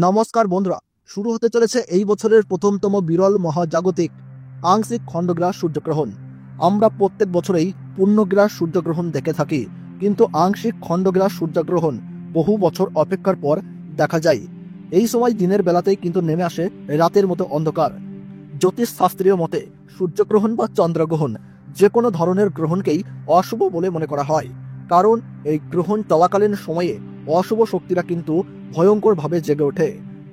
নমস্কার বন্ধুরা, শুরু হতে চলেছে এই বছরের প্রথমতম বিরল মহাজাগতিক আংশিক খণ্ডগ্রাস সূর্যগ্রহণ। আমরা প্রত্যেক বছরেই পূর্ণগ্রাস সূর্যগ্রহণ দেখে থাকি, কিন্তু আংশিক খণ্ডগ্রাস সূর্যগ্রহণ বহু বছর অপেক্ষার পর দেখা যায়। এই সময় দিনের বেলাতেই কিন্তু নেমে আসে রাতের মতো অন্ধকার। জ্যোতিষ শাস্ত্রীয় মতে সূর্যগ্রহণ বা চন্দ্রগ্রহণ যে কোনো ধরনের গ্রহণকেই অশুভ বলে মনে করা হয়, কারণ এই গ্রহণ চলাকালীন সময়ে অশুভ শক্তিরা কিন্তু ভয়ঙ্করভাবে জেগে ওঠে।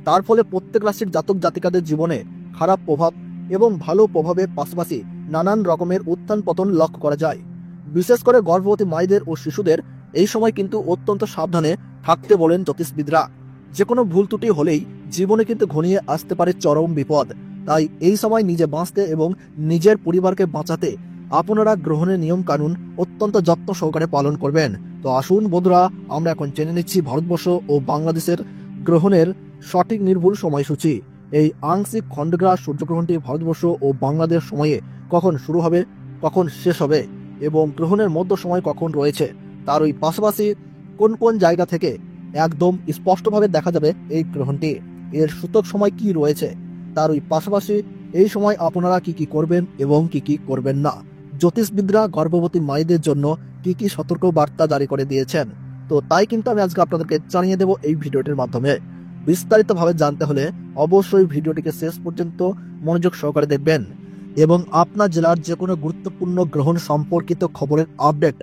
তার ফলে প্রত্যেক রাশির জাতক জাতিকাদের জীবনে খারাপ প্রভাব এবং ভালো প্রভাবের পাশাপাশি নানান রকমের উত্থান পতন লক্ষ্য করা যায়। বিশেষ করে গর্ভবতী মায়েদের ও শিশুদের এই সময় কিন্তু অত্যন্ত সাবধানে থাকতে বলেন জ্যোতিষবিদরা। যে কোনো ভুল ত্রুটি হলেই জীবনে কিন্তু ঘনিয়ে আসতে পারে চরম বিপদ। তাই এই সময় নিজে বাঁচতে এবং নিজের পরিবারকে বাঁচাতে আপনারা গ্রহণের নিয়ম কানুন অত্যন্ত যত্ন সহকারে পালন করবেন। তো আসুন বন্ধুরা, আমরা এখন জেনে নিচ্ছি ভারতবর্ষ ও বাংলাদেশের গ্রহণের সঠিক নির্ভুল সময়সূচি। এই আংশিক খণ্ডগ্রাস সূর্যগ্রহণটি ভারতবর্ষ ও বাংলাদেশ সময়ে কখন শুরু হবে, কখন শেষ হবে এবং গ্রহণের মধ্য সময় কখন রয়েছে, তার ওই পাশাপাশি কোন কোন জায়গা থেকে একদম স্পষ্টভাবে দেখা যাবে এই গ্রহণটি, এর সূতক সময় কি রয়েছে, তার ওই পাশাপাশি এই সময় আপনারা কি কি করবেন এবং কি কি করবেন না। জ্যোতিষবিদরা গর্ভবতী মায়েদের জন্য কি কি সতর্ক বার্তা জারি করে দিয়েছেন, তো তাই কিন্তু আমি আজকে আপনাদেরকে জানিয়ে দেব এই ভিডিওটির মাধ্যমে। বিস্তারিতভাবে জানতে হলে অবশ্যই ভিডিওটিকে শেষ পর্যন্ত মনোযোগ সহকারে দেখবেন এবং আপনার জেলার যে কোনো গুরুত্বপূর্ণ গ্রহণ সম্পর্কিত খবরের আপডেট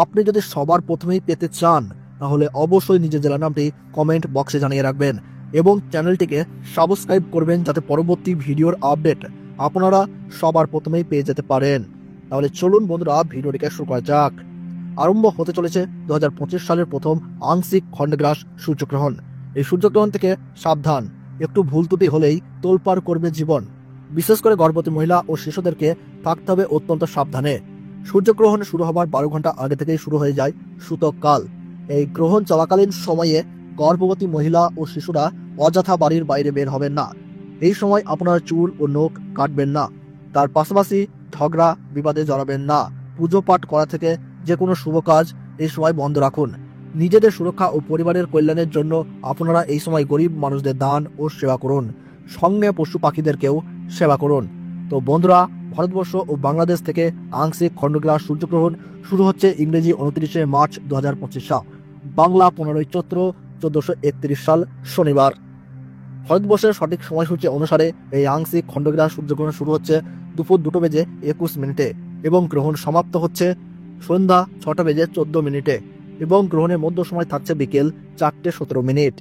আপনি যদি সবার প্রথমেই পেতে চান, তাহলে অবশ্যই নিজের জেলার নামটি কমেন্ট বক্সে জানিয়ে রাখবেন এবং চ্যানেলটিকে সাবস্ক্রাইব করবেন, যাতে পরবর্তী ভিডিওর আপডেট আপনারা সবার প্রথমেই পেয়ে যেতে পারেন। তাহলে চলুন বন্ধুরা, ভিডিওটিকে শুরু করা যাক। আরম্ভ হতে চলেছে 2025 সালের প্রথম আংশিক খণ্ডগ্রাস সূর্যগ্রহণ। এই সূর্যগ্রহণ থেকে সাবধান, একটু ভুল ত্রুটি হলেই তোলপাড় করবে জীবন। বিশেষ করে গর্ভবতী মহিলা ও শিশুদেরকে থাকতে হবে অত্যন্ত সাবধানে। সূর্যগ্রহণ শুরু হবার 12 ঘন্টা আগে থেকেই শুরু হয়ে যায় সূতক কাল। এই গ্রহণ চলাকালীন সময়ে গর্ভবতী মহিলা ও শিশুরা অযথা বাড়ির বাইরে বের হবেন না। এই সময় আপনারা চুল ও নখ কাটবেন না। তার পাশাপাশি ঝগড়া বিবাদে জড়াবেন না। পুজো পাঠ করা থেকে যে কোনো শুভ কাজ এই সময় বন্ধ রাখুন। নিজেদের সুরক্ষা ও পরিবারের কল্যাণের জন্য আপনারা এই সময় গরিব মানুষদের দান ও সেবা করুন, সঙ্গে পশু পাখিদেরকেও সেবা করুন। তো বন্ধুরা, ভারতবর্ষ ও বাংলাদেশ থেকে আংশিক খণ্ডগ্রাস সূর্যগ্রহণ শুরু হচ্ছে ইংরেজি 29 মার্চ 2025 সাল, বাংলা 15 চৈত্র 1431 সাল শনিবার। ভারতবর্ষের সঠিক সময়সূচি অনুসারে এই আংশিক খণ্ডগ্রাস সূর্যগ্রহণ শুরু হচ্ছে দুপুর 2:21 এবং গ্রহণ সমাপ্ত হচ্ছে সন্ধ্যা 6:14 এবং গ্রহণের মধ্য সময় থাকছে বিকেল 4:17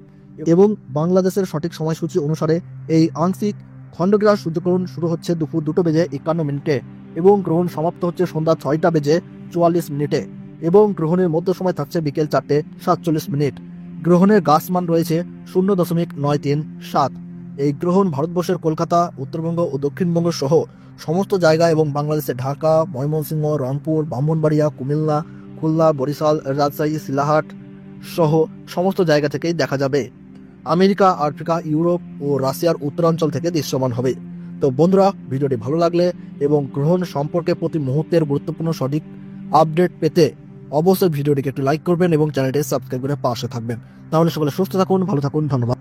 এবং বাংলাদেশের সঠিক সময়সূচি অনুসারে এই আংশিক খণ্ডগ্রাস সূর্যগ্রহণ শুরু হচ্ছে দুপুর 2:51 এবং গ্রহণ সমাপ্ত হচ্ছে সন্ধ্যা 6:44 এবং গ্রহণের মধ্য সময় থাকছে বিকেল 4:47। গ্রহণের গাসমান রয়েছে 0.937। এই গ্রহণ ভারতবর্ষের কলকাতা, উত্তরবঙ্গ ও দক্ষিণবঙ্গ সহ সমস্ত জায়গা এবং বাংলাদেশের ঢাকা, ময়মনসিংহ, রংপুর, ব্রাহ্মণবাড়িয়া, কুমিল্লা, খুলনা, বরিশাল, রাজশাহী, সিলাহাট সহ সমস্ত জায়গা থেকেই দেখা যাবে। আমেরিকা, আফ্রিকা, ইউরোপ ও রাশিয়ার উত্তরাঞ্চল থেকে দৃশ্যমান হবে। তো বন্ধুরা, ভিডিওটি ভালো লাগলে এবং গ্রহণ সম্পর্কে প্রতি মুহূর্তের গুরুত্বপূর্ণ সঠিক আপডেট পেতে অবশ্যই ভিডিওটিকে একটু লাইক করবেন এবং চ্যানেলটি সাবস্ক্রাইব করে পাশে থাকবেন। তাহলে সকলে সুস্থ থাকুন, ভালো থাকুন, ধন্যবাদ।